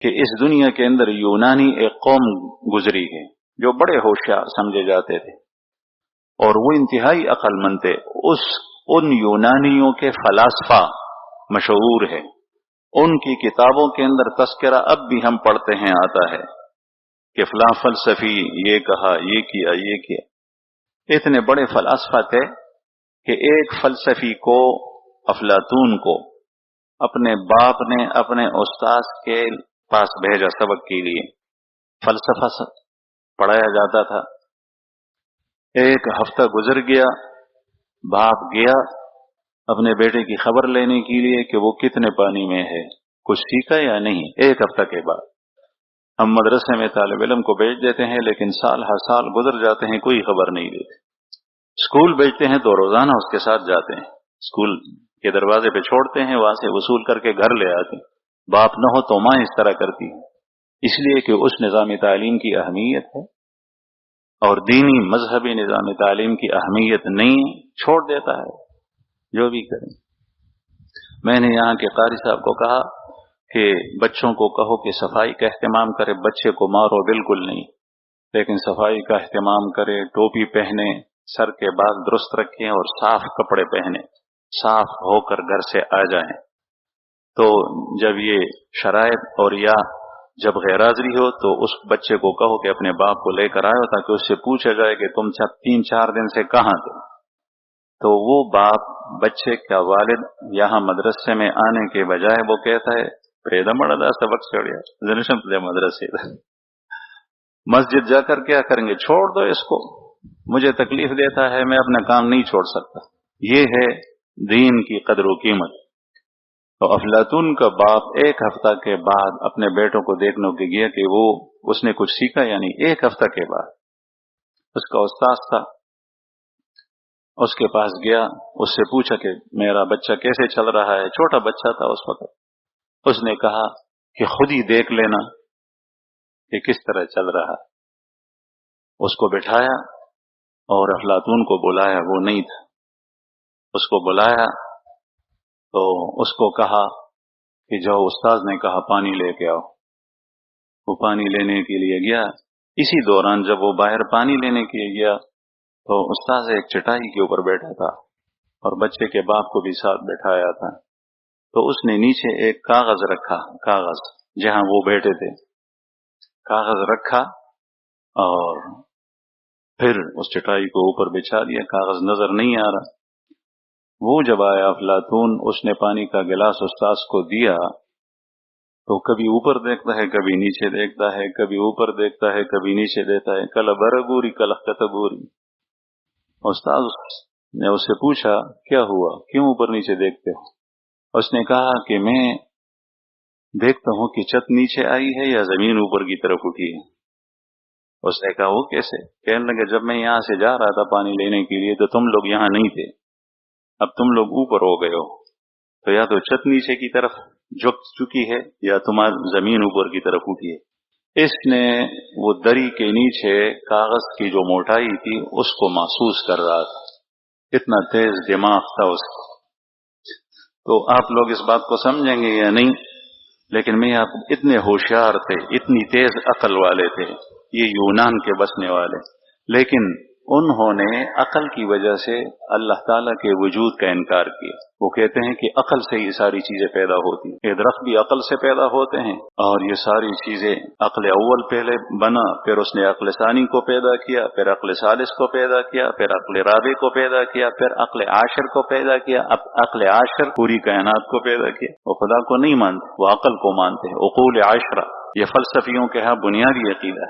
کہ اس دنیا کے اندر یونانی ایک قوم گزری ہے جو بڑے ہوشیار سمجھے جاتے تھے اور وہ انتہائی عقل مند تھے. ان یونانیوں کے فلاسفہ مشہور ہے، ان کی کتابوں کے اندر تذکرہ اب بھی ہم پڑھتے ہیں آتا ہے کہ فلاں فلسفی یہ کہا، یہ کیا، یہ کیا. اتنے بڑے فلاسفہ تھے کہ ایک فلسفی کو، افلاطون کو، اپنے باپ نے اپنے استاذ کے پاس بھیجا سبق کے لیے. فلسفہ پڑھایا جاتا تھا. ایک ہفتہ گزر گیا، باپ گیا اپنے بیٹے کی خبر لینے کے لیے کہ وہ کتنے پانی میں ہے، کچھ سیکھا یا نہیں. ایک ہفتہ کے بعد ہم مدرسے میں طالب علم کو بھیج دیتے ہیں لیکن سال ہر سال گزر جاتے ہیں، کوئی خبر نہیں دیتے. اسکول بھیجتے ہیں تو روزانہ اس کے ساتھ جاتے ہیں، اسکول کے دروازے پہ چھوڑتے ہیں، وہاں سے وصول کر کے گھر لے آتے ہیں. باپ نہ ہو تو ماں اس طرح کرتی ہے، اس لیے کہ اس نظام تعلیم کی اہمیت ہے اور دینی مذہبی نظام تعلیم کی اہمیت نہیں، چھوڑ دیتا ہے جو بھی کریں. میں نے یہاں کے قاری صاحب کو کہا کہ بچوں کو کہو کہ صفائی کا اہتمام کرے، بچے کو مارو بالکل نہیں، لیکن صفائی کا اہتمام کرے، ٹوپی پہنے، سر کے بال درست رکھیں اور صاف کپڑے پہنے، صاف ہو کر گھر سے آ جائیں. تو جب یہ شرائط اور یا جب غیر حاضری ہو تو اس بچے کو کہو کہ اپنے باپ کو لے کر آئے تاکہ اس سے پوچھا جائے کہ تم 3-4 دن سے کہاں تھے. تو وہ باپ بچے کا والد یہاں مدرسے میں آنے کے بجائے وہ کہتا ہے پریدا مڑا سبق چھوڑیا زنشم مدرسے مسجد جا کر کیا کریں گے، چھوڑ دو اس کو، مجھے تکلیف دیتا ہے، میں اپنا کام نہیں چھوڑ سکتا. یہ ہے دین کی قدر و قیمت. تو افلاطون کا باپ ایک ہفتہ کے بعد اپنے بیٹوں کو دیکھنے کے گیا کہ وہ اس نے کچھ سیکھا، یعنی ایک ہفتہ کے بعد اس کا استاذ تھا، اس کے پاس گیا، اس سے پوچھا کہ میرا بچہ کیسے چل رہا ہے. چھوٹا بچہ تھا اس وقت. اس نے کہا کہ خود ہی دیکھ لینا کہ کس طرح چل رہا. اس کو بٹھایا اور افلاطون کو بلایا، وہ نہیں تھا. اس کو بلایا تو اس کو کہا کہ جاؤ، استاذ نے کہا پانی لے کے آؤ. وہ پانی لینے کے لیے گیا. اسی دوران جب وہ باہر پانی لینے کے لیے گیا تو استاذ ایک چٹائی کے اوپر بیٹھا تھا اور بچے کے باپ کو بھی ساتھ بٹھایا تھا. تو اس نے نیچے ایک کاغذ رکھا، کاغذ جہاں وہ بیٹھے تھے، کاغذ رکھا اور پھر اس چٹائی کو اوپر بچھا دیا. کاغذ نظر نہیں آ رہا. وہ جب آیا افلاطون، اس نے پانی کا گلاس استاذ کو دیا تو کبھی اوپر دیکھتا ہے، کبھی نیچے دیکھتا ہے، کبھی اوپر دیکھتا ہے، کبھی نیچے دیکھتا ہے. کل برگوری کل کتبوری. استاذ نے اس سے پوچھا کیا ہوا، کیوں اوپر نیچے دیکھتے ہو؟ اس نے کہا کہ میں دیکھتا ہوں کہ چھت نیچے آئی ہے یا زمین اوپر کی طرف اٹھی ہے. اس نے کہا وہ کیسے؟ کہنے لگا جب میں یہاں سے جا رہا تھا پانی لینے کے لیے تو تم لوگ یہاں نہیں تھے، اب تم لوگ اوپر ہو گئے ہو، تو یا تو چھت نیچے کی طرف جھک چکی ہے یا تمہاری زمین اوپر کی طرف اٹھی ہے. اس نے وہ دری کے نیچے کاغذ کی جو موٹائی تھی اس کو محسوس کر رہا تھا، اتنا تیز دماغ تھا اس کو. تو آپ لوگ اس بات کو سمجھیں گے یا نہیں، لیکن میں آپ اتنے ہوشیار تھے، اتنی تیز عقل والے تھے یہ یونان کے بسنے والے، لیکن انہوں نے عقل کی وجہ سے اللہ تعالیٰ کے وجود کا انکار کیا. وہ کہتے ہیں کہ عقل سے یہ ساری چیزیں پیدا ہوتی ہیں، یہ درخت بھی عقل سے پیدا ہوتے ہیں اور یہ ساری چیزیں عقل اول پہلے بنا، پھر اس نے عقل ثانی کو پیدا کیا، پھر عقل ثالث کو پیدا کیا، پھر عقل رابع کو پیدا کیا، پھر عقل عاشر کو پیدا کیا، اب عقل عاشر پوری کائنات کو پیدا کیا. وہ خدا کو نہیں مانتے، وہ عقل کو مانتے ہیں. عقول عاشرہ یہ فلسفیوں کے ہاں بنیادی عقیدہ ہے.